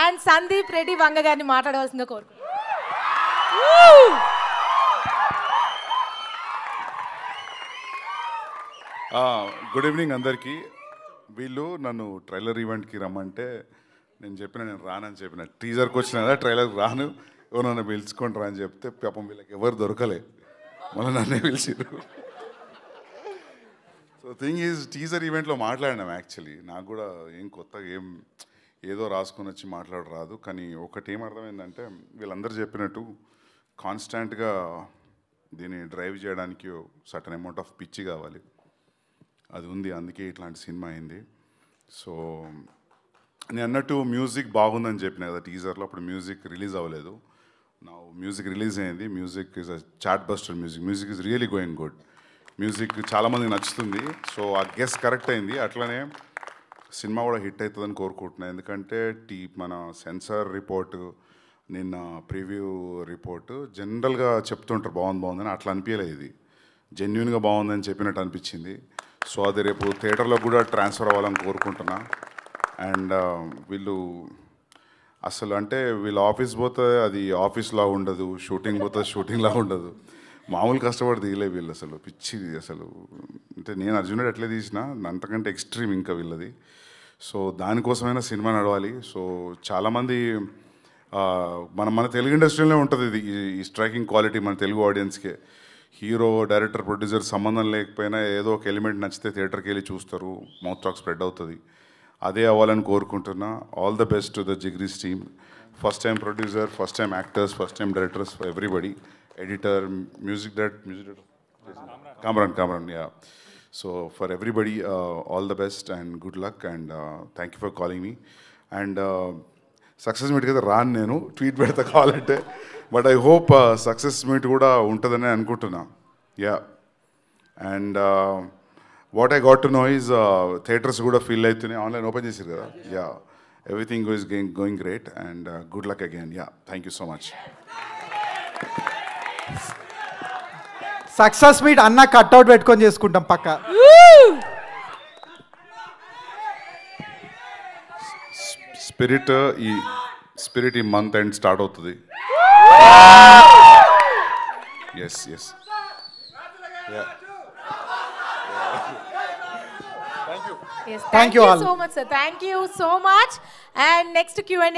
And Sandeep Reddy Vanga గారిని మాట్లాడవలసిందిగా కోరుకుంటున్నాను. గుడ్ ఈవినింగ్ అందరికీ. వీళ్ళు నన్ను ట్రైలర్ ఈవెంట్కి రమ్మంటే నేను రానని చెప్పిన. టీజర్కి వచ్చిన కదా, ట్రైలర్కి రాను, ఎవరన్నా పిలుచుకుంటారా అని చెప్తే పాపం వీళ్ళకి ఎవరు దొరకలే, మళ్ళీ నన్నే పిలిచిరు. సో థింగ్ ఈజ్, టీజర్ ఈవెంట్లో మాట్లాడినాం. యాక్చువల్లీ నాకు కూడా ఏం కొత్తగా ఏదో రాసుకొని వచ్చి మాట్లాడరాదు. కానీ ఒకటి ఏం అర్థమైందంటే, వీళ్ళందరూ చెప్పినట్టు కాన్స్టాంట్గా దీన్ని డ్రైవ్ చేయడానికి సర్టన్ అమౌంట్ ఆఫ్ పిచ్చి కావాలి. అది ఉంది, అందుకే ఇట్లాంటి సినిమా అయింది. సో నేను అన్నట్టు మ్యూజిక్ బాగుందని చెప్పిన కదా టీజర్లో, అప్పుడు మ్యూజిక్ రిలీజ్ అవ్వలేదు. నా మ్యూజిక్ రిలీజ్ అయింది. Music is a chart buster music is really going good. Music చాలామందికి నచ్చుతుంది. సో ఆ గెస్ కరెక్ట్ అయింది. అట్లనే సినిమా కూడా హిట్ అవుతుందని కోరుకుంటున్నాను. ఎందుకంటే మన సెన్సార్ రిపోర్టు, నిన్న ప్రివ్యూ రిపోర్టు జనరల్గా చెప్తుంటారు బాగుందని, అట్లా అనిపించలేదు. ఇది జెన్యున్గా బాగుందని చెప్పినట్టు అనిపించింది. సో అది రేపు థియేటర్లో కూడా ట్రాన్స్ఫర్ అవ్వాలని కోరుకుంటున్నా. అండ్ వీళ్ళు అసలు అంటే వీళ్ళు ఆఫీస్ పోతే అది ఆఫీస్లా ఉండదు, షూటింగ్ పోతే షూటింగ్లా ఉండదు. మామూలు కష్టపడి దిగలే వీళ్ళు, అసలు పిచ్చి. అసలు అంటే నేను అర్జునుడు ఎట్లా తీసినా అంతకంటే ఎక్స్ట్రీమ్ ఇంకా వీళ్ళది. సో దానికోసమైనా సినిమా నడవాలి. సో చాలామంది మన తెలుగు ఇండస్ట్రీలోనే ఉంటుంది ఇది, ఈ స్ట్రైకింగ్ క్వాలిటీ మన తెలుగు ఆడియన్స్కే. హీరో, డైరెక్టర్, ప్రొడ్యూసర్ సంబంధం లేకపోయినా ఏదో ఒక ఎలిమెంట్ నచ్చితే థియేటర్కి వెళ్ళి చూస్తారు, మౌత్ టాక్ స్ప్రెడ్ అవుతుంది. అదే అవ్వాలని కోరుకుంటున్నా. All the best to the Jigris team. First time producer, first time actors, first time directors, for everybody. Editor, music director Kamran, yeah. So for everybody all the best and good luck and thank you for calling me. And success meet కదా రాను, నేను tweet పెడతా కావాలంటే. But I hope success meet కూడా ఉంటుందని అనుకుంటున్నా. Yeah. And what I got to know is theatres కూడా feel అవుతున్నాయి, ఆన్లైన్ ఓపెన్ చేశారు కదా. Yeah, everything is going great and good luck again. Yeah, thank you so much. Success meet అన్న cutout పెట్టుకొని చేసుకుంటాం పక్క. స్పిరిట్ ఈ మంత్ ఎండ్ స్టార్ట్ అవుతుంది. Yes. Thank you so much, sir. Thank you so much. And next Q&A.